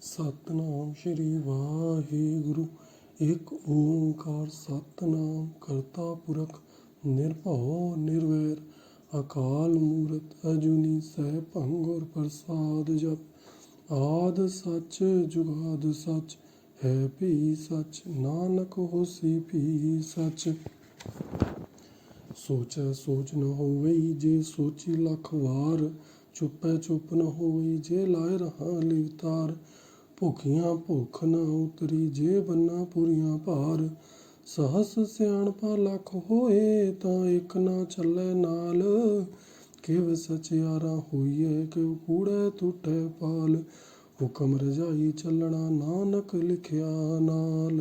ਸਤਨਾਮ ਸ਼੍ਰੀ ਵਾਹਿਗੁਰੂ। ਇੱਕ ਓਂਕਾਰ ਸਤਨਾਮ ਕਰਤਾ ਪੁਰਖ ਨਿਰਭਉ ਨਿਰਵੈਰ ਅਕਾਲ ਮੂਰਤ ਅਜੂਨੀ ਸੈਭੰ ਗੁਰ ਪ੍ਰਸਾਦ ਜਪ। ਆਦਿ ਸੱਚ ਜੁਗਾਦਿ ਸੱਚ ਹੈ ਭੀ ਸੱਚ ਨਾਨਕ ਹੋਸੀ ਭੀ ਸੱਚ। ਸੋਚੈ ਸੋਚ ਨ ਹੋਵਈ ਜੇ ਸੋਚੀ ਲੱਖ ਵਾਰ। ਚੁੱਪੈ ਚੁੱਪ ਨ ਹੋਵਈ ਜੇ ਲਾਇ ਰਹਾ ਲਿਵਤਾਰ। ਭੁਖੀਆਂ ਭੁੱਖ ਨ ਉਤਰੀ ਜੇ ਬੰਨਾ ਪੂਰੀਆਂ ਭਾਰ। ਸਹਸ ਸਿਆਣਪਾ ਲੱਖ ਹੋਏ ਤਾਂ ਇੱਕ ਨਾ ਚੱਲੈ ਨਾਲ। ਕਿਵ ਸਚਿਆਰਾ ਹੋਈਐ ਕਿਵ ਕੂੜੈ ਟੁੱਟੈ ਪਾਲ। ਹੁਕਮ ਰਜਾਈ ਚੱਲਣਾ ਨਾਨਕ ਲਿਖਿਆ ਨਾਲ।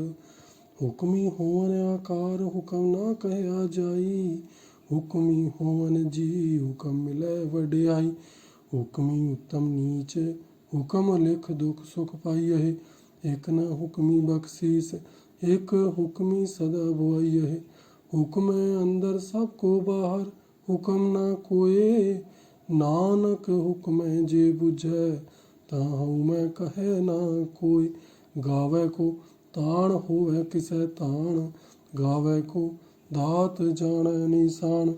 ਹੁਕਮੀ ਹੋਵਨ ਆਕਾਰ ਹੁਕਮ ਨਾ ਕਹਿਆ ਜਾਈ। ਹੁਕਮੀ ਹੋਵਨ ਜੀ ਹੁਕਮ ਮਿਲੈ ਵਡਿਆਈ। ਹੁਕਮੀ ਉੱਤਮ ਨੀਚ ਹੁਕਮ ਲਿਖ ਦੁਖ ਸੁਖ ਪਾਈਐ। ਇੱਕ ਨ ਹੁਕਮੀ ਬਖਸ਼ੀਸ ਇੱਕ ਹੁਕਮੀ ਸਦਾ ਬੁਆਈਐ। ਹੁਕਮੈ ਅੰਦਰ ਸਭ ਕੋ ਬਾਹਰ ਹੁਕਮ ਨਾ ਕੋਏ। ਨਾਨਕ ਹੁਕਮੈ ਜੇ ਬੁਝੈ ਤਾਂ ਹਉ ਮੈਂ ਕਹੈ ਨਾ ਕੋਈ। ਗਾਵੈ ਕੋ ਤਾਣ ਹੋਵੈ ਕਿਸੈ ਤਾਣ ਗਾਵੈ ਕੋ ਦਾਤ ਜਾਣੈ ਨਿਸ਼ਾਨ।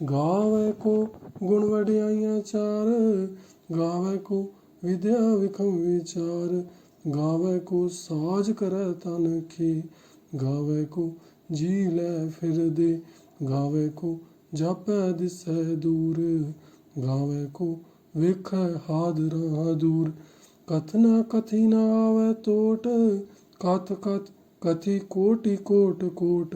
ਗਾਵੈ ਕੋ ਗੁਣ ਵਡਿਆਈਆਂ ਚਾਰ ਗਾਵੈ ਕੋ ਵਿਦਿਆ ਵਿਖਮ ਵਿਚਾਰ। ਗਾਵੈ ਕੋ ਸਾਜ ਕਰੈ ਤਨ ਖੇ ਗਾਵੈ ਕੋ ਜੀ ਲੈ ਫਿਰਦੇ। ਗਾਵੈ ਕੋ ਜਾਪੈ ਦਿਸੈ ਦੂਰ ਗਾਵੈ ਕੋ ਵੇਖੈ ਹਾਦਰਾ ਦੂਰ। ਕਥ ਨਾ ਕਥੀ ਨ ਆਵੈ ਟੋਟ ਕਥ ਕਥ ਕਥੀ ਕੋਟਿ ਕੋਟ ਕੋਟ।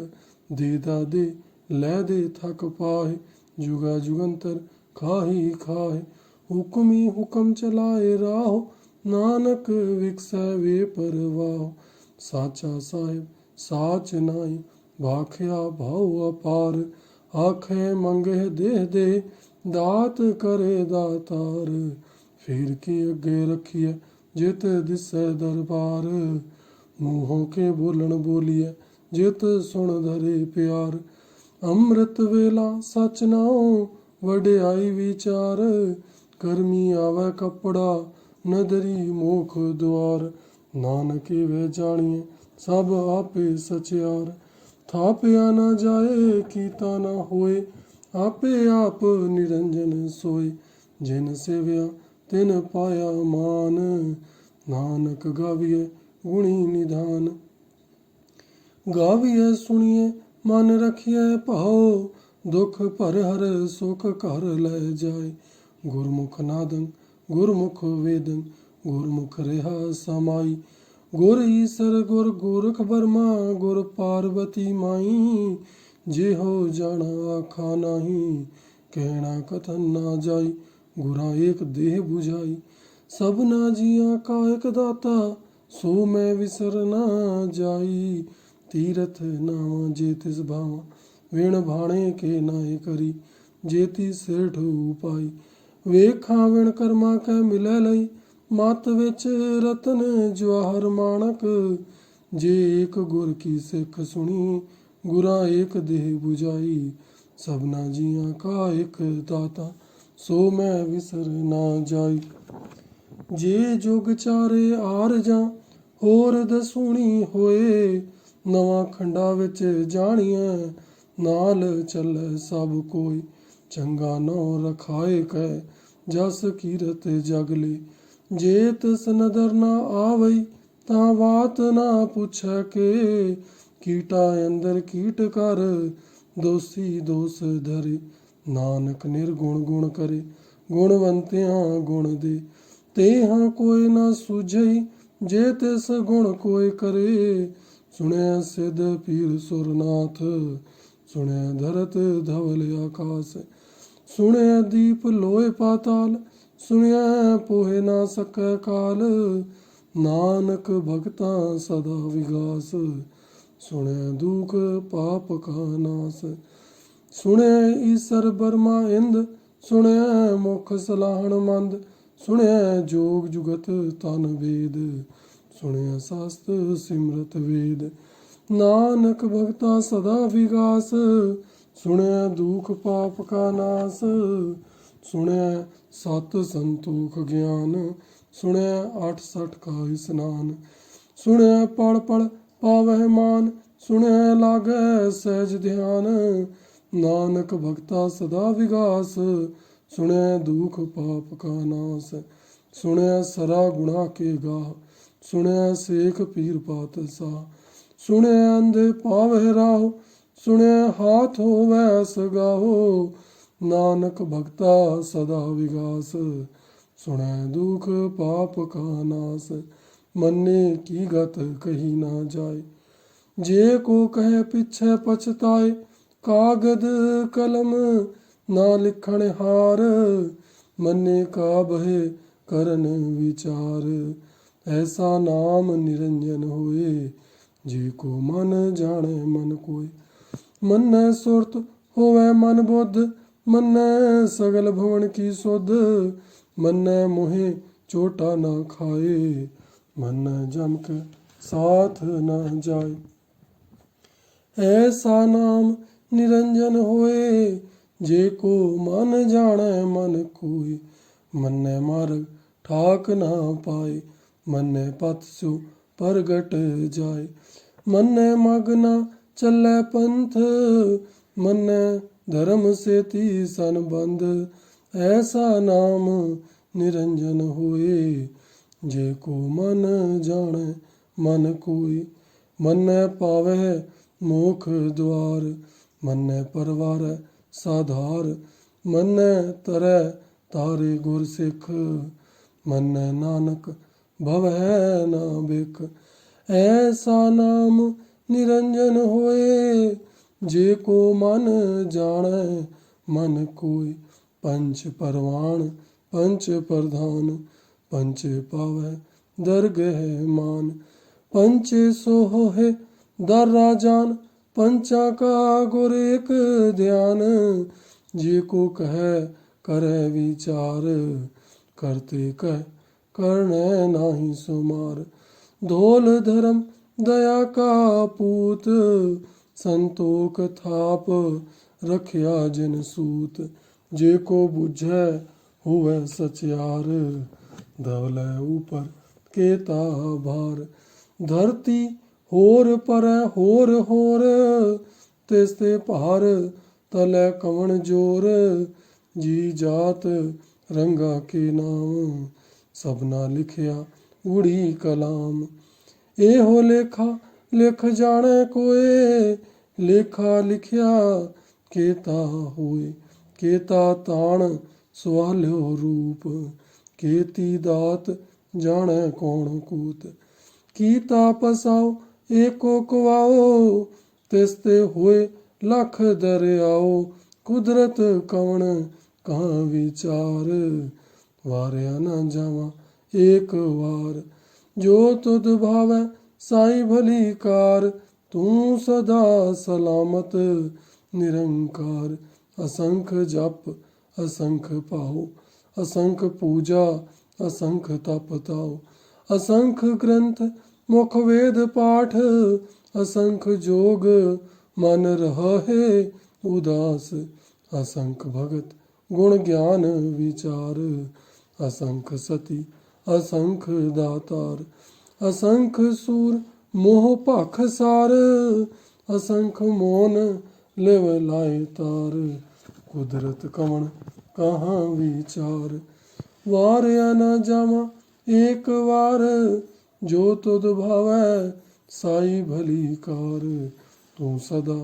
ਦੇ ਦਾਦੇ ਲੈ ਦੇ ਥਕ ਪਾਹਿ ਜੁਗਾ ਜੁਗੰਤਰ ਖਾਹੀ ਖਾਹਿ। ਹੁਕਮੀ ਹੁਕਮ ਚਲਾਏ ਰਾਹੁ ਨਾਨਕ ਵਿਕਸੈ ਵੇ ਪਰਵਾਹੁ। ਸਾਚਾ ਸਾਹਿਬ ਸਾਚ ਨਾਈ ਭਾਖਿਆ ਭਾਉ ਅਪਾਰ। ਆਖੇ ਮੰਗੇ ਦੇਹ ਦੇ ਦਾਤ ਕਰੇ ਦਾਤਾਰ। ਫਿਰ ਕੀ ਅੱਗੇ ਰੱਖੀਐ ਜਿਤ ਦਿਸੈ ਦਰਬਾਰ। ਮੂੰਹੋਂ ਕੇ ਬੋਲਣ ਬੋਲੀਐ ਜਿਤ ਸੁਣ ਧਰੇ ਪਿਆਰ। ਅੰਮ੍ਰਿਤ ਵੇਲਾ ਸਚ ਨਾਉ ਵਡਿਆਈ ਵਿਚਾਰ। ਕਰਮੀ ਆਵੈ ਕੱਪੜਾ ਨਦਰੀ ਮੋਖ ਦੁਆਰ। ਨਾਨਕ ਏਵੈ ਜਾਣੀਐ ਸਭ ਆਪੇ ਸਚਿਆਰ। ਥਾਪਿਆ ਨਾ ਜਾਏ ਕੀਤਾ ਨਾ ਹੋਏ ਆਪੇ ਆਪ ਨਿਰੰਜਨ ਸੋਏ। ਜਿਨ ਸੇਵਿਆ ਤਿਨ ਪਾਇਆ ਮਾਨ ਨਾਨਕ ਗਾਵੀਐ ਗੁਣੀ ਨਿਧਾਨ। ਗਾਵੀਐ ਸੁਣੀਐ ਮਨ ਰਖੀਐ ਭਾਉ ਦੁਖ ਭਰ ਹਰ ਸੁਖ ਘਰ ਲੈ ਜਾਏ। ਗੁਰਮੁਖ ਨਾਦੰ ਗੁਰਮੁਖ ਵੇਦੰ ਗੁਰਮੁਖ ਰਿਹਾ ਸਮਾਈ। ਗੁਰ ਈਸਰ ਗੁਰ ਗੋਰਖ ਬਰਮਾ ਗੁਰ ਪਾਰਬਤੀ ਮਾਈ। ਜਿਹੋ ਜਾਣਾ ਆਖਾ ਨਾਹੀ ਕਹਿਣਾ ਕਥਨ ਨਾ ਜਾਈ। ਗੁਰਾਂ ਏਕ ਦੇਹ 부ਝਾਈ ਸਭਨਾ ਜੀਆਂ ਕਾ ਇਕ ਦਾਤਾ ਸੋ ਮੈਂ ਵਿਸਰ ਨਾ ਜਾਈ। ਤੀਰਥ ਨਾਵਾਂ ਜੇ ਤਿਸ ਭਾਵਾਂ ਵਿਣ ਭਾਣੇ ਕੇ ਨਾਏ ਕਰੀ। ਜੇਤੀ ਸੇਠ ਉਪਾਈ ਵੇਖਾਂ ਵਿਣ ਕਰਮਾ ਕੈ ਮਿਲੈ ਲਈ। ਮਤ ਵਿੱਚ ਰਤਨ ਜਵਾਹਰ ਮਾਣਕ ਜੇ ਏਕ ਗੁਰ ਕੀ ਸਿੱਖ ਸੁਣੀ। ਗੁਰਾਂ ਏਕ ਦੇਹ 부ਝਾਈ ਸਭਨਾ ਜੀਆਂ ਕਾ ਇਕ ਦਾਤਾ ਸੋ ਮੈਂ ਵਿਸਰ ਨਾ ਜਾਈ। ਜੇ ਜੁਗ ਚਾਰੇ ਆਰਜਾਂ ਹੋਰ ਦਸੂਣੀ ਹੋਏ। ਨਵਾਂ ਖੰਡਾ ਵਿੱਚ ਜਾਣੀਐ ਨਾਲ ਚੱਲੈ ਸਭ ਕੋਈ। ਚੰਗਾ ਨਉ ਰਖਾਏ ਕੈ ਜਸ ਕੀਰਤ ਜਗ ਲੇ। ਜੇ ਤਿਸ ਨਦਰ ਨਾ ਆਵਈ ਤਾਂ ਬਾਤ ਨਾ ਪੁੱਛੈ ਕੇ। ਕੀਟਾ ਅੰਦਰ ਕੀਟ ਕਰ ਦੋਸੀ ਦੋਸ ਧਰੇ। ਨਾਨਕ ਨਿਰਗੁਣ ਗੁਣ ਕਰੇ ਗੁਣਵੰਤਿਆਂ ਗੁਣ ਦੇ। ਤੇਹਾਂ ਕੋਈ ਨਾ ਸੂਝਈ ਜੇ ਤਿਸ ਗੁਣ ਕੋਈ ਕਰੇ। ਸੁਣਿਆ ਸਿਧ ਪੀਰ ਸੁਰਨਾਥ ਸੁਣਿਆ ਧਰਤ ਧਵਲ ਆਕਾਸ। ਸੁਣਿਆ ਦੀਪ ਲੋਏ ਪਾਤਾਲ ਸੁਣਿਆ ਪੋਹਿ ਨਾ ਸਕੈ ਕਾਲ। ਨਾਨਕ ਭਗਤਾਂ ਸਦਾ ਵਿਗਾਸ ਸੁਣਿਆ ਦੁਖ ਪਾਪ ਕਾ ਨਾਸ। ਸੁਣਿਆ ਈਸਰ ਬਰਮਾ ਇੰਦ ਸੁਣਿਆ ਮੁਖ ਸਲਾਹਣ ਮੰਦ। ਸੁਣਿਆ ਜੋਗ ਜੁਗਤ ਤਨ ਵੇਦ ਸੁਣਿਆ ਸ਼ਾਸਤਰ ਸਿਮਰਤ ਵੇਦ। ਨਾਨਕ ਭਗਤਾ ਸਦਾ ਵਿਗਾਸ ਸੁਣਿਆ ਦੁਖ ਪਾਪ ਕਾ ਨਾਸ। ਸੁਣਿਆ ਸਤ ਸੰਤੋਖ ਗਿਆਨ सुनय 68 का स्नान। सुनय पढ़ पढ़ पावह मान, सुनय लागै सहज ध्यान। नानक भक्ता सदा विगास, सुनय दुख पाप का नाश। सुनय सरा गुणा के गाह, सुनय शेख पीर पातशाह। सुनय अंधे पावह राहो, सुनय हाथ होवै सगाहो। नानक भक्ता सदा विगास, सुनय दुख पाप का नाश। मन्ने की गत कही ना जाए, जे को कहे पिछे पछताए। कागद कलम ना लिखण हार, मन्ने का बहे करन विचार। ऐसा नाम निरंजन होए, जे को मन जाने मन कोय। मन सुरत होवे मन बुद्ध, मन सगल भवन की सुध। मन मोहे चोटा ना खाए, मन जम के साथ न जाए। ऐसा नाम निरंजन होए, जे को मन जाने मन कोय। मन मार्ग ठाक ना पाए, मन पथ सो परगट जाए। मन मग ना चलै पंथ, मन धर्म से सन बंध। ऐसा नाम निरंजन होए, जे को मन जाने मन कोय। मन पावै मोख द्वार, मन परवार साधार। मन तरै तारे गुर सिख, मन नानक भवै ना बिख। ऐसा नाम निरंजन होए, जे को मन जाने मन कोय। पंच परवान पंच प्रधान, पंच पावै दरगह मान। पंचे सोहे दर राजान, पंचा का गुर एक ध्यान। जे को कहे करे विचार, करते कह करने नाही सुमार। धोल धर्म दया का पूत, संतोख थाप रखिया जिन सूत। जे को बुझै हुए सचियार, धवलै ऊपर केता भार। धरती होर परै होर होर, तिसते भार तलै कवण जोर। जी जात रंगा के नाम, सबना लिखिया उड़ी कलाम। एहो लेखा लिख जाने कोय, लेखा लिखिया केता होए। केता ताण सुहाल्यो रूप, केती दात जाने कौन कूत। कीता पसाओ एको कुआओ, तिसते होए लख दरियाओ। कुदरत कवण कहाँ विचार, वारया न जावा एक वार। जो तुध भावै साई भली कार, तू सदा सलामत निरंकार। असंख जप असंख पाओ, असंख पूजा असंख तप ताओ। असंख ग्रंथ मुख वेद पाठ, असंख जोग मन रहै उदास। असंख भगत गुण ज्ञान विचार, असंख सती असंख दातार। असंख सूर मोह भख सार, असंख मोन लिव लाए तार। कुदरत कवण कहाँ विचार, वारया न जावा एक वार। जो तुध भावै साई भली कार, तू सदा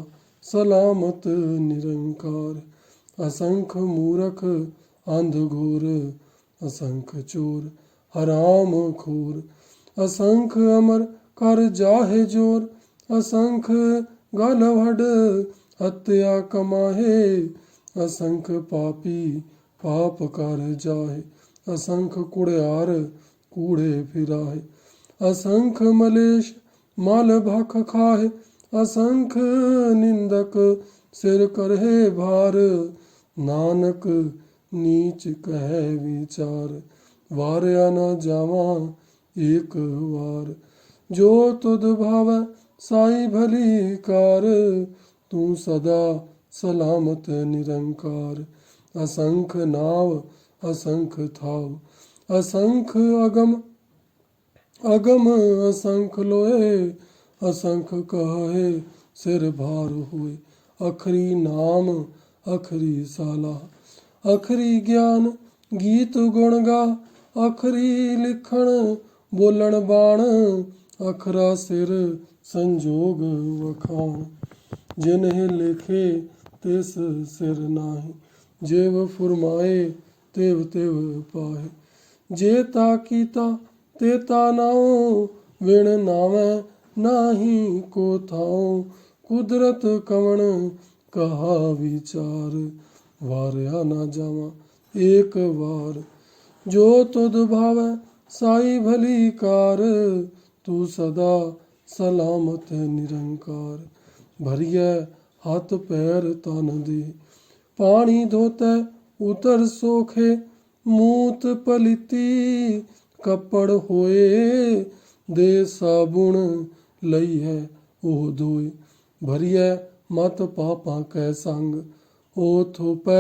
सलामत निरंकार। असंख मूरख अंध घोर, असंख चोर हराम खोर। असंख अमर कर जाहे जोर, असंख गल वड हत्या कमाहे। असंख पापी पाप कर जाहे, असंख कुड़ियार कूड़े फिराहे। असंख मलेश मल भख खाहे, असंख निंदक सिर करहे भार। नानक नीच कहे विचार, वारया न जावा एक वार। जो तुध भावै साई भली कार, तू सदा सलामत निरंकार। असंख नाव असंख थाव, असंख अगम अगम असंख लोए, असंख कहे सिर भार होए। अखरी नाम अखरी साला, अखरी ज्ञान गीत गुण गा। अखरी लिखण बोलण बाण, अखरा सिर संजोग वखाण। जिन्हें लिखे तिस सिर नाहि, जेव फुरमाए तेव तेव पाहे। जे ता कीता ते ता नाओ, विण नावै नाही को थाओ। कुदरत कवण कहा विचार, वारया ना जावा एक बार। जो तुध भावै साई भली कार, तू सदा सलामत निरंकार। भरिय हाथ पैर तन दे, पानी धोतै उतर सोखे। मूत पलिती कपड़ होए, दे साबुण लईहै ओह धोए। भरिय मत पापां कै संग, ओ थोपै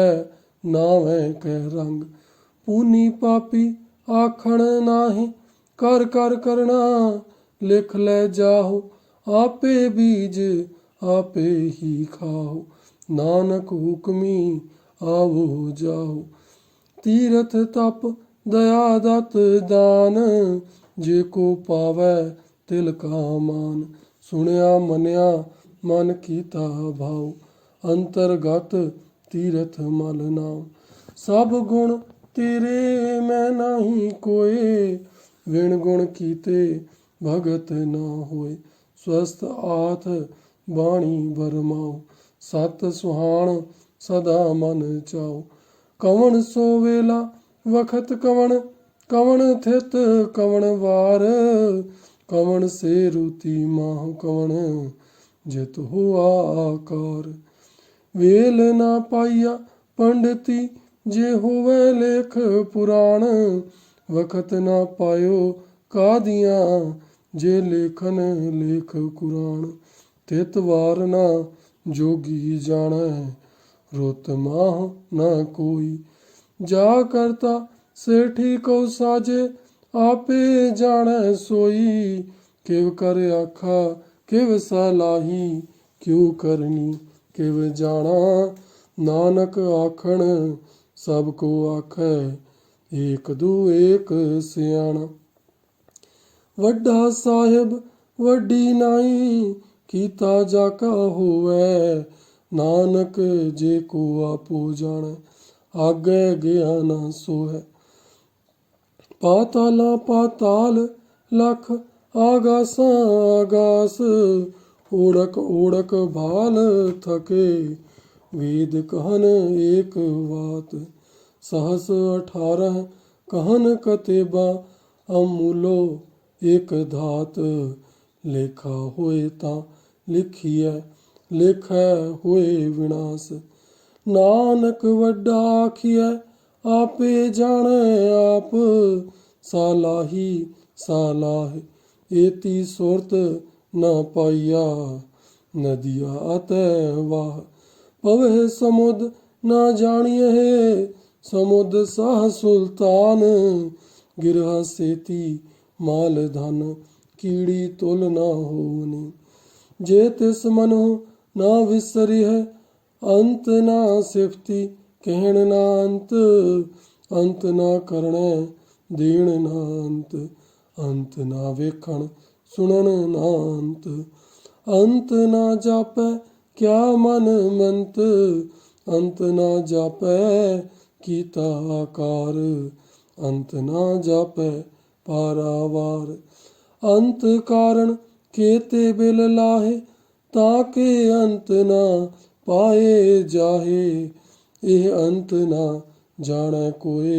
नावै कै रंग। पूनी पापी आखण नाहि, कर कर करना लिख लै जाहो। आपे बीज आपे ही खाओ, नानक हुक्मी आवो जाओ। तीरथ तप दया दत दान, जे को पावै तिल का मान। सुनया मनिया मन कीता भाव, अंतरगत तीरथ मल नाम। सब गुण तेरे मैं नाही कोय, विण गुण कीते भगत ना होय। स्वस्थ आथ बाणी बरमाओ, सत सुहाण सदा मन चाओ। कवण सो वेला वखत कवण, कवण थित कवण वार। कवण से रुति माह कवण, जित हुआ आकार। वेल ना पाइया पंडिती, जे होवै लेख पुराण। वखत ना पायो कादियाँ, जे लेखन लेख कुरान। तित वार ना जोगी जाणै, रुत माह ना कोई। जा करता सेठी को साजे, आपे जाणै सोई। किव कर आखा किव सलाही, क्यों करनी किव जाना। नानक आखण सब को आखै, एक दू एक सियाणा। वड्डा साहिब वड्डी नाई, कीता जाका होवै। नानक जे को आपो जाणै, आगे गया ना सोहै। पाताला पाताल लख, आगासां आगास। ओढ़क ओढ़क भाल थके, वेद कहन एक बात। सहस 18 कहन कतेबा, अमूलो एक धात। लेखा होए ता लिखिए, लेखै होए विनाश। नानक वड्डा आखिए, आपे जाणै आप। सालाही सालाह, एती सुरत ना पाइया। नदिया अतै वाह, पवह समुद ना जानिए। समुद साह सुल्तान, गिरह सेती माल धन। कीड़ी तुल ना होनी, जे तिस मनु ना विसरिह। अंत ना सिफती कहण ना अंत, अंत ना करणै देण ना अंत। अंत ना वेखण सुणन ना अंत, अंत ना जापै क्या मन मंत। अंत ना जापै कीता आकार, अंत ना जापै पारावार। अंत कारण केते बिल लाहे, ताके अंत ना पाए जाहे। एह अंत ना जाणै कोय,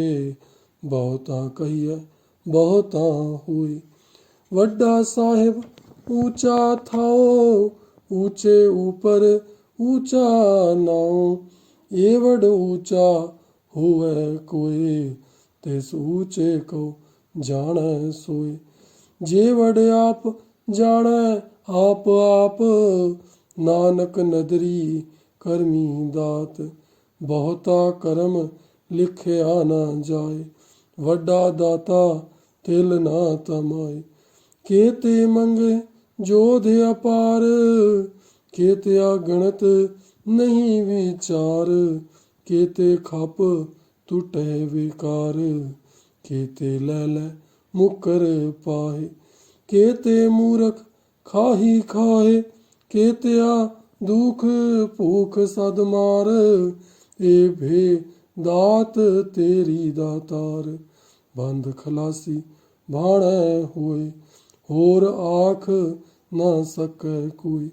बहुता कहिए बहुता होय। वड्डा साहिब ऊंचा थाओ, ऊंचे ऊपर ऊंचा नाओ। एवड ऊंचा होवै कोय, तिस ऊंचे को जाणै सोय। जेवड आप जाणै आप आप, नानक नदरी करमी दात। बहुता करम लिखया ना जाए, ਵੱਡਾ ਦਾਤਾ ਤਿਲ ਨਾ ਤਮਾਏ। ਕੇਤੇ ਮੰਗੇ ਜੋਧ ਅਪਾਰ, ਕੇਤੇ ਅਗਣਤ ਨਹੀਂ ਵਿਚਾਰ। ਕੇਤੇ ਖਪ ਟੁਟੇ ਵਿਕਾਰ, ਕੇਤੇ ਲੈ ਲੈ ਮੁਕਰ ਪਾਏ। ਕੇਤੇ ਮੂਰਖ ਖਾਹੀ ਖਾਏ, ਕੇਤਿਆ ਦੁਖ ਭੂਖ ਸਦ ਮਾਰ। ਏ ਭੇ ਦਾਤ ਤੇਰੀ ਦਾਤਾਰ, ਬੰਦ ਖਲਾਸੀ ਬਾਣੈ ਹੋਏ। ਹੋਰ ਆਖ ਨਾ ਸਕੈ ਕੋਈ,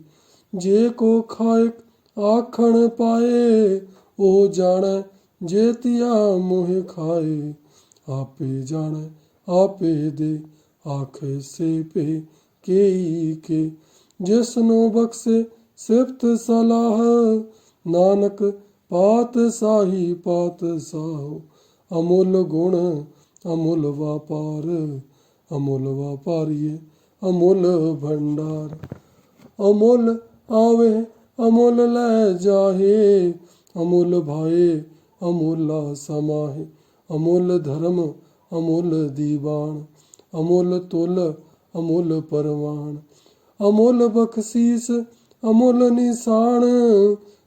ਜੇ ਕੋ ਖਾਇਕ ਆਖਣ ਪਾਏ। ਉਹ ਜਾਣੈ ਜੇਤੀਆ ਮੋਹਿ ਖਾਏ, ਆਪੇ ਜਾਣੈ ਆਪੇ ਦੇ। ਆਖੇ ਸੇ ਭੇ ਕੇਈ ਕੇ, ਜਿਸਨੂੰ ਬਖਸ਼ੇ ਸਿਫਤ ਸਲਾਹ। ਨਾਨਕ ਪਾਤ ਸਾਹੀ ਪਾਤ ਸਾਹੋ, ਅਮੁੱਲ ਗੁਣ ਅਮੁੱਲ ਵਾਪਾਰ। ਅਮੁੱਲ ਵਾਪਾਰੀਏ ਅਮੁੱਲ ਭੰਡਾਰ, ਅਮੁੱਲ ਆਵੇ ਅਮੁੱਲ ਲੈ ਜਾਹੇ। ਅਮੁੱਲ ਭਾਏ ਅਮੁੱਲਾ ਸਮਾਹੇ, ਅਮੁੱਲ ਧਰਮ ਅਮੁੱਲ ਦੀਵਾਨ। ਅਮੁੱਲ ਤੁਲ ਅਮੁੱਲ ਪਰਵਾਨ, ਅਮੁੱਲ ਬਖਸ਼ੀਸ ਅਮੁੱਲ ਨਿਸ਼ਾਨ।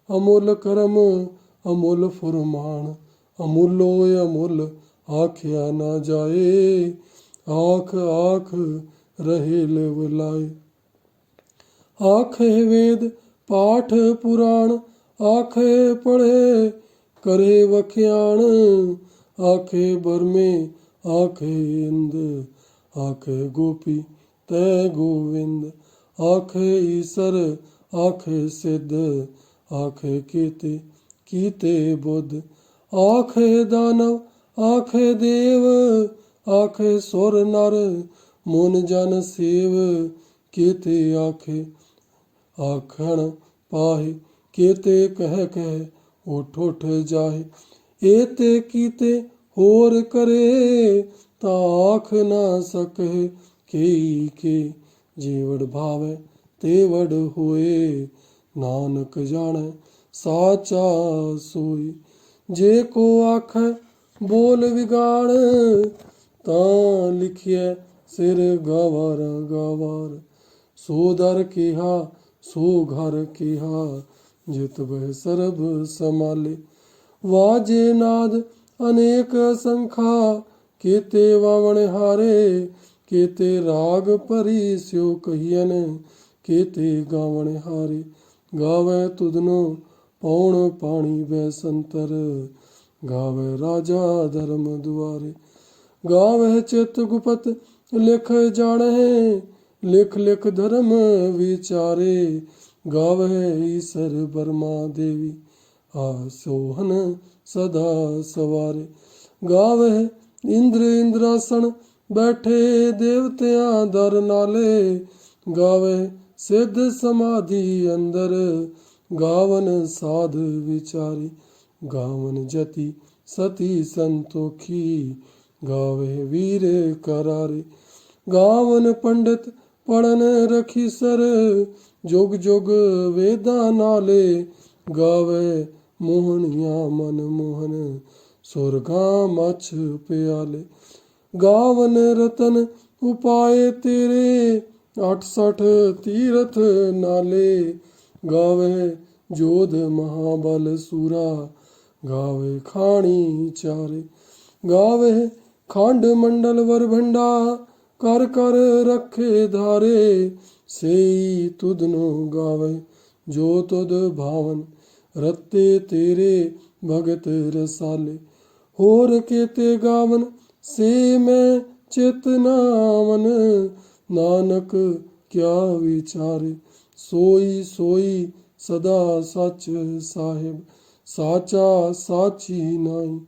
ਅਮੁੱਲ ਕਰਮ ਅਮੁੱਲ ਫੁਰਮਾਨ, ਅਮੁੱਲੋ ਅਮੁੱਲ ਆਖਿਆ ਨਾ ਜਾਏ। ਆਖ ਆਖ ਰਹੇ ਲਿਵ ਲਾਏ। ਆਖੇ ਵੇਦ ਪਾਠ ਪੁਰਾਣ, ਆਖੇ ਪੜ੍ਹੇ ਕਰੇ ਵਖਿਆਣ। ਆਖੇ ਬਰਮੇ ਆਖੇ ਇੰਦ, ਆਖੇ ਗੋਪੀ ਤੈ ਗੋਵਿੰਦ। ਆਖੇ ਈਸਰ ਆਖੇ ਸਿੱਧ, ਆਖੇ ਕੀਤੇ ਕੀਤੇ ਬੁੱਧ। ਆਖੇ ਦਾਨਵ ਆਖੇ ਦੇਵ, ਆਖੇ ਸੁਰ ਨਰ ਮੁਨ ਜਨ ਸੇਵ। ਕੀਤੇ ਆਖੇ ਆਖਣ ਪਾਹੇ, ਕੀਤੇ ਕਹਿ ਕਹਿ ਉਠ ਉਠ ਜਾਹੇ। ਏਤੇ ਕੀਤੇ ਹੋਰ ਕਰੇ, ਤਾਂ ਆਖ ਨਾ ਸਕਹਿ ਕੇਈ ਕੇ। ਜੀਵੜ ਭਾਵੈ ਤੇਵੜ ਹੋਏ, ਨਾਨਕ ਜਾਣੈ ਸਾਚਾ ਸੋਈ। ਜੇ ਕੋ ਆਖੈ ਬੋਲ ਵਿਗਾੜ, ਤਾਂ ਲਿਖਿਐ ਸਿਰ ਗਵਾਰ ਗਵਾਰ। ਸੋ ਦਰ ਕਿਹਾ ਸੋ ਘਰ ਕਿਹਾ, ਜਿਤ ਬਹਿ ਸਰਬ ਸਮਾਲੇ। ਵਾਜੇ ਨਾਦ ਅਨੇਕ ਸੰਖਾ, ਕੇਤੇ ਵਾਵਣ ਹਾਰੇ। ਕੇਤੇ ਰਾਗ ਭਰੀ ਸਿਉ ਕਹੀਐਨ, ਕੇਤੇ ਗਾਵਣ ਹਾਰੇ। ਗਾਵੈ ਤੁਧਨੋ ਪਉਣ ਪਾਣੀ ਬੈਸੰਤਰ, ਗਾਵੈ ਰਾਜਾ ਧਰਮ ਦੁਆਰੇ। ਗਾਵੈ ਚਿਤ ਗੁਪਤ ਲਿਖ ਜਾਣਹਿ, ਲਿਖ ਲਿਖ ਧਰਮ ਵਿਚਾਰੇ। ਗਾਵੈ ਈਸਰ ਬਰਮਾ ਦੇਵੀ, ਆਸੋਹਨ ਸਦਾ ਸਵਾਰੇ। ਗਾਵੈ ਇੰਦਰ ਇੰਦਰਾਸਣ ਬੈਠੇ, ਦੇਵਤਿਆਂ ਦਰ ਨਾਲੇ। ਗਾਵੈ ਸਿੱਧ ਸਮਾਧੀ ਅੰਦਰ, ਗਾਵਨ ਸਾਧ ਵਿਚਾਰੇ। ਗਾਵਨ ਜਤੀ ਸਤੀ ਸੰਤੋਖੀ, ਗਾਵੇ ਵੀਰ ਕਰਾਰੇ। ਗਾਵਨ ਪੰਡਿਤ ਪੜਨ ਰਖੀਸਰ, ਜੁਗ ਜੁਗ ਵੇਦਾਂ ਨਾਲੇ। ਗਾਵੇ ਮੋਹਣੀਆਂ ਮਨ ਮੋਹਨ, ਸੁਰਗਾਂ ਮਛ ਪਿਆਲੇ। ਗਾਵਨ ਰਤਨ ਉਪਾਏ ਤੇਰੇ, 68 ਤੀਰਥ ਨਾਲੇ। ਗਾਵੇ ਜੋਧ ਮਹਾਬਲ ਸੂਰਾ, ਗਾਵੇ ਖਾਣੀ ਚਾਰੇ। ਗਾਵੇ ਖੰਡ ਮੰਡਲ ਵਰਭੰਡਾ, ਕਰ ਕਰ ਰੱਖੇ ਧਾਰੇ। ਸੇਈ ਤੁਧਨੋ ਗਾਵੇ ਜੋ ਤੁਧ ਭਾਵਨ, ਰਤੇ ਤੇਰੇ ਭਗਤ ਰਸਾਲੇ। ਹੋਰ ਕੇਤੇ ਗਾਵਨ ਸੇ ਮੈਂ ਚਿਤ ਨਾਵਨ, ਨਾਨਕ ਕਿਆ ਵਿਚਾਰੇ। ਸੋਈ ਸੋਈ ਸਦਾ ਸਚ ਸਾਹਿਬ, ਸਾਚਾ ਸਾਚੀ ਨਾਈ।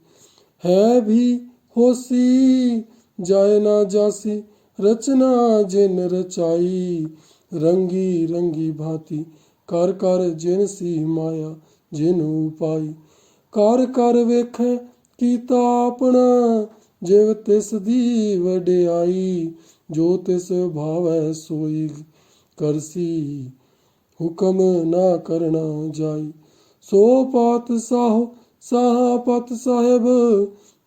ਹੈ ਵੀ ਹੋਸੀ ਜਾਏ ਨਾ ਜਾਸੀ, ਰਚਨਾ ਜਿਨ ਰਚਾਈ। ਰੰਗੀ ਰੰਗੀ ਭਾਤੀ ਕਰ ਕਰ ਜਿਨਸੀ ਮਾਇਆ, ਜਿਨ ਉਪਾਈ। ਕਰ ਕਰ ਵੇਖੈ ਕੀਤਾ ਆਪਣਾ, ਜਿਵ ਤਿਸ ਦੀ ਵਡਿਆਈ। ਜੋ ਤਿਸ ਭਾਵੈ ਸੋਈ ਕਰਸੀ, ਹੁਕਮ ਨਾ ਕਰਨਾ ਜਾਈ। ਸੋ ਪਾਤ ਸਾਹੋ ਸਾਹਾ ਪਤ ਸਾਹਿਬ,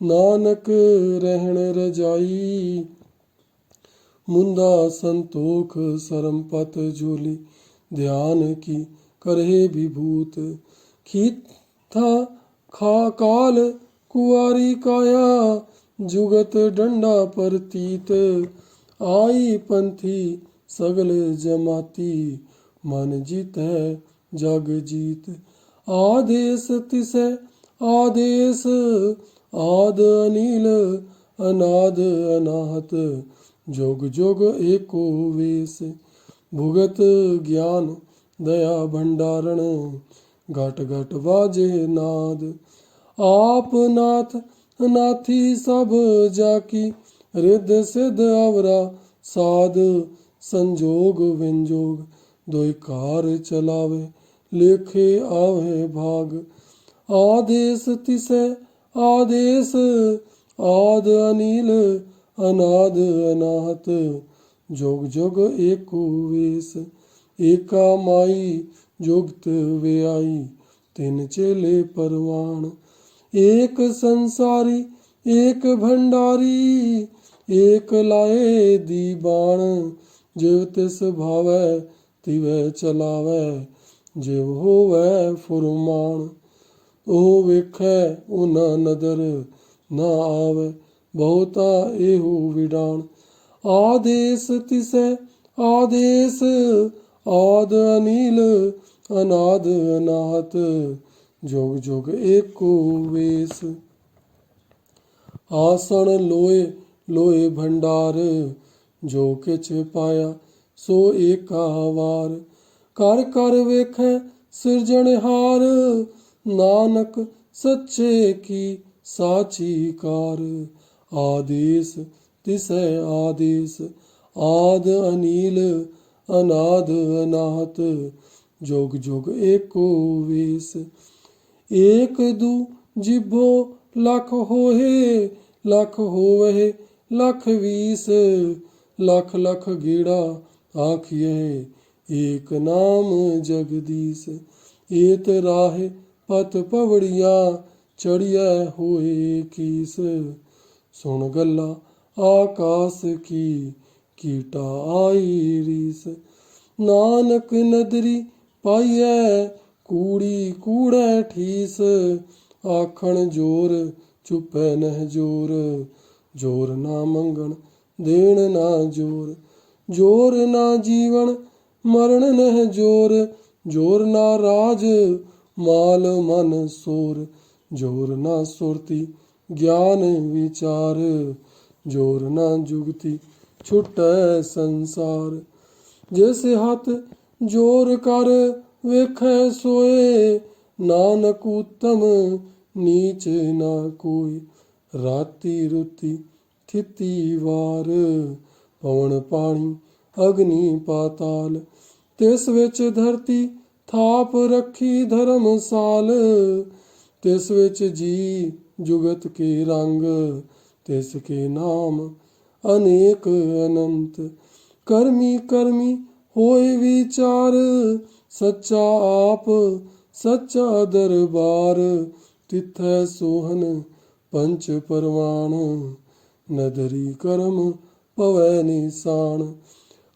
नानक रहन रजाई। मुंदा संतोख सरम पत झोली, ध्यान की करहे विभूत। खीथा खा काल कुआरी काया, जुगत डंडा परतीत। आई पंथी सगल जमाती, मन जीत है जग जीत। आदेश तिसै आदेश, आद अनिल अनाद अनाहत। जोग जोग एको वेश, भुगत ज्ञान दया भंडारण। घट घट बाजे नाद, आप नाथ नाथी सब जाकी। रिद्ध सिद्ध अवरा साध, संजोग विंजोग दोई कार चलावे। लेखे आवे भाग, आदेश तिसै आदेश, आद अनिल अनाद अनाहत। जोग जोग एको वेश, एका माई जुगत व्याई। तिन चेले परवान, एक संसारी एक भंडारी। एक लाए दीवान, जिव तिस भावै तिवै चलावै। जिव होवै फुरमान, ओ वेखै उना नदर ना आवै। बहुता एहु विडान, आदेश तिसै आदेश, आद अनिल अनाद अनाहत। जोग जोग एको वेश, आसन लोए लोए भंडार। जो किछ पाया सो एका वार, कर कर वेखै सिरजनहार। नानक सच्चे की साची कार, आदेश तिसै आदेश, आद अनिल अनाद अनाहत। जोग जोग एको वेश, एक दू जिभो लख होहे। लख होवहे लख वीस, लख लख गेड़ा आखिए। एक नाम जगदीश, एत राहे पत पवड़िया। चढ़िया होए कीस, सुन गल्ला आकाश की। कीटा आई रीस, नानक नदरी पाइयै। कूड़ी कूड़ै ठीस, आखण जोर चुपै नह जोर। जोर ना मंगण देण ना जोर, जोर ना जीवन मरण नह जोर। जोर ना राज माल मन सोर, जोर ना सुरती ज्ञान विचार। जोर ना जुगती छुटै संसार। जिस हाथ जोर कर वेखै सोए, नानक उत्तम नीच ना कोई। राती रुती थिती वार, पवन पानी अग्नि पाताल। तिस विच धरती थाप रखी धर्मसाल। तिस विच जी जुगत के रंग, तिस के नाम अनेक अनंत। कर्मी कर्मी होए विचार, सच्चा आप सच्चा दरबार। तिथै सोहन पंच परवान, नदरी करम पवै निशान।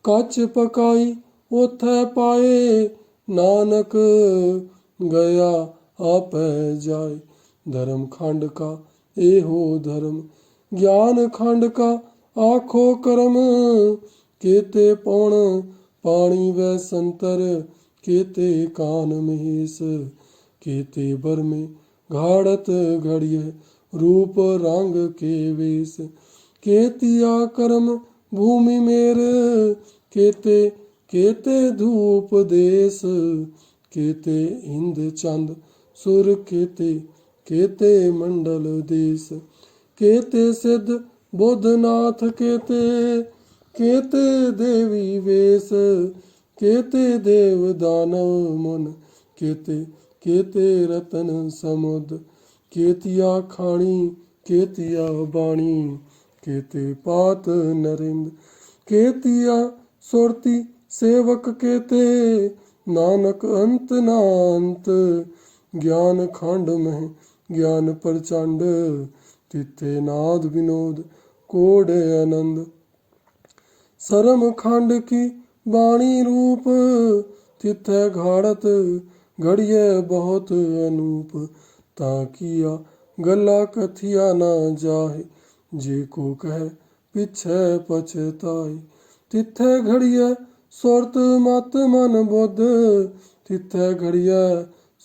कच पकाई ओथै पाए, नानक गया आपै जाय। धर्म खंड का एहो धर्म, ज्ञान खंड का आखो कर्म। केते पौण पाणी वै संतर, केते कान महेश। केते बर में घाड़त घड़िए, रूप रंग के वेश। केतिया कर्म भूमि मेर, केते केते धूप देश। केते इंद चंद सुर, केते केते मंडल देश। केते सिद्ध बुद्धनाथ, केते केते देवी वेश। केते देव दानव मुन, केते केते रतन समुद्र। केतिया खाणी केतिया बाणी, केते पात नरेंद्र। केतिया सुरती सेवक, केते नानक अंत ना अंत। ज्ञान खंड में ज्ञान प्रचंड, तिथे नाद विनोद कोड आनंद। सरम खंड की बाणी रूप, तिथे घाड़त घड़िए बहुत अनूप। ताकिया गला कथिया ना जाहे, जे को कहे पिछे पछताए। तिथे घड़िए सुरत मत मन बुद्ध, तिथे घड़िए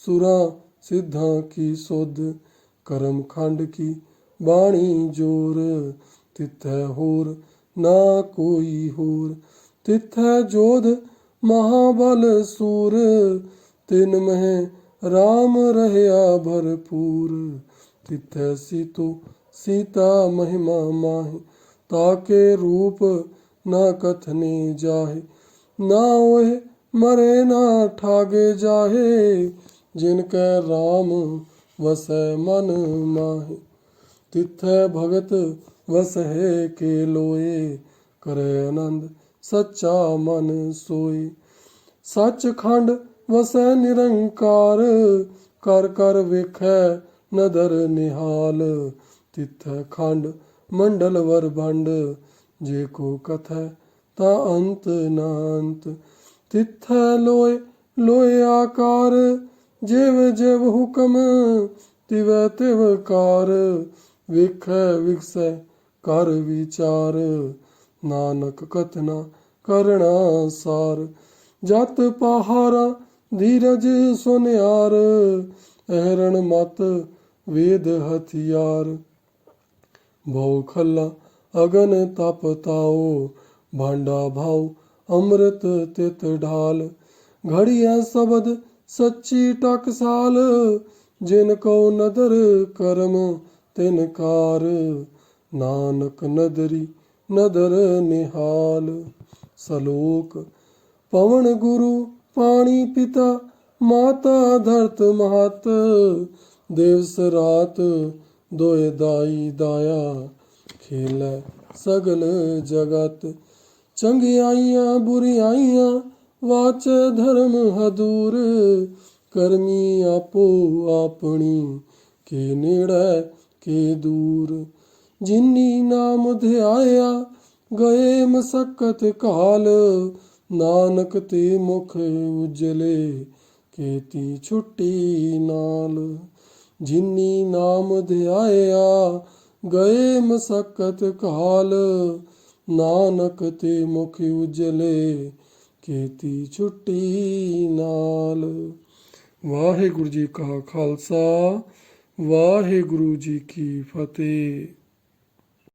सुरा सिद्धा की सुध। करम खंड की बाणी जोर, तिथे होर ना कोई होर। तिथे जोध महाबल सूर, तिन मह राम रहया भरपूर। तिथे सीतो सीता महिमा माहि, ताके रूप न कथने जाहे। ना ओहे मरे ना ठागे जाहे, जिनके राम वसै मन माहि। तिथे भगत वसहे के लोए, करे आनंद सच्चा मन सोए। सचखंड वसै निरंकार, कर कर वेखै नदर निहाल। तिथे खंड मंडल वर भंड, जे को कथै ता अंत न अंत। तिथे लोए लोए आकार, जेव जेव हुकम तिवै तिव कार। वेखै विगसै कर विचार, नानक कथना करना सार। जत पहारा धीरज सुनियार, अहरण मत वेद हथियार। भौ खल्ला अगन तप ताओ, भांडा भाव अमृत तित ढाल। घड़िया शब्द सच्ची टकसाल, जिनको नदर करम तिनकार। नानक नदरी नदर निहाल। सलोक पवन गुरु पानी पिता, माता धरत महत। दिवस रात दोए दाई दाया, खेलै सगल जगत। चंगियाइयां बुरियाइयां वाचे धर्म हदूर। करमी आपो आपनी, के नेड़े के दूर। जिन्नी नाम ध्याया गए मसक्कत काल, नानक ते मुख उजले केती छुट्टी नाल। जिन्नी नाम ध्याया गए मसक्कत काल, नानक ते मुख उजले केती छुट्टी नाल। वाहिगुरु जी का खालसा, वाहिगुरु जी की फतेह।